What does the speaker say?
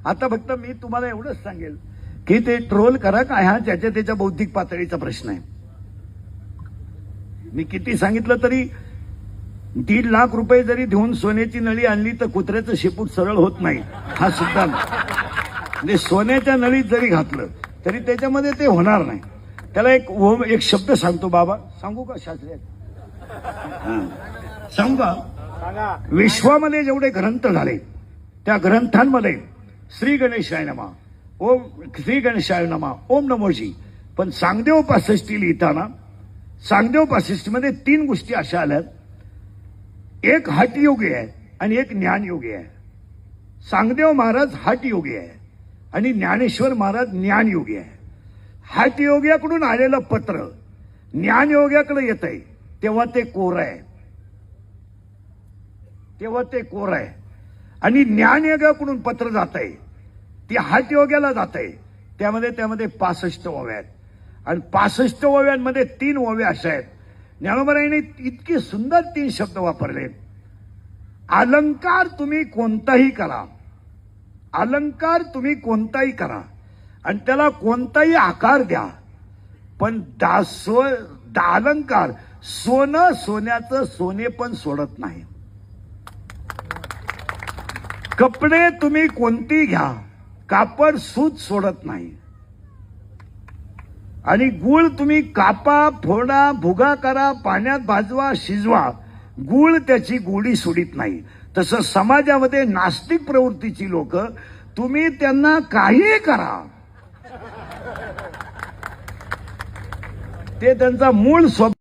आता फक्त मी तुम्हाला एवढंच सांगेल की ते ट्रोल करा का हा ज्याच्या त्याच्या बौद्धिक पातळीचा प्रश्न आहे. मी किती सांगितलं तरी 1.5 लाख रुपये जरी देऊन सोन्याची नळी आणली तर कुत्र्याचं शेपूट सरळ होत नाही हा सुद्धा म्हणजे सोन्याच्या नळीत जरी घातलं तरी त्याच्यामध्ये ते होणार नाही. त्याला एक शब्द सांगतो बाबा, सांगू का शास्त्री? सांगू का? विश्वामध्ये जेवढे ग्रंथ झाले त्या ग्रंथांमध्ये श्री गणेशाय नमा, ओम श्री गणेशाय नमा, ओम नमोजी. पण सांगदेव 65 लिहिताना सांगदेव 65 मध्ये 3 गोष्टी अशा आल्यात, एक हठयोगी आहे आणि एक ज्ञानयोगी आहे. सांगदेव महाराज हठयोगी आहे आणि ज्ञानेश्वर महाराज ज्ञानयोगी आहे. हठयोग्याकडून आलेलं पत्र ज्ञानयोग्याकडे येत आहे तेव्हा ते कोर आहे, तेव्हा ते कोर आहे. आणि ज्ञानयोगाकडून पत्र जात आहे ती हठयोग्याला जात आहे त्यामध्ये 65 ओव्या आहेत. आणि 65 ओव्यांमध्ये 3 ओव्या अशा आहेत. ज्ञानोबरायांनी इतके सुंदर 3 शब्द वापरले. अलंकार तुम्ही कोणताही करा, अलंकार तुम्ही कोणताही करा आणि त्याला कोणताही आकार द्या, पण अलंकार सोनं सोन्याचं सोने पण सोडत नाही. कपडे तुम्ही कोणती घ्या, कापड सूत सोडत नाही. आणि गुळ तुम्ही कापा, फोडा, भुगा करा, पाण्यात भाजवा, शिजवा, गुळ त्याची गोडी सोडित नाही. तसं समाजामध्ये नास्तिक प्रवृत्तीची लोक, तुम्ही त्यांना काही करा, ते त्यांचा मूळ स्वभाव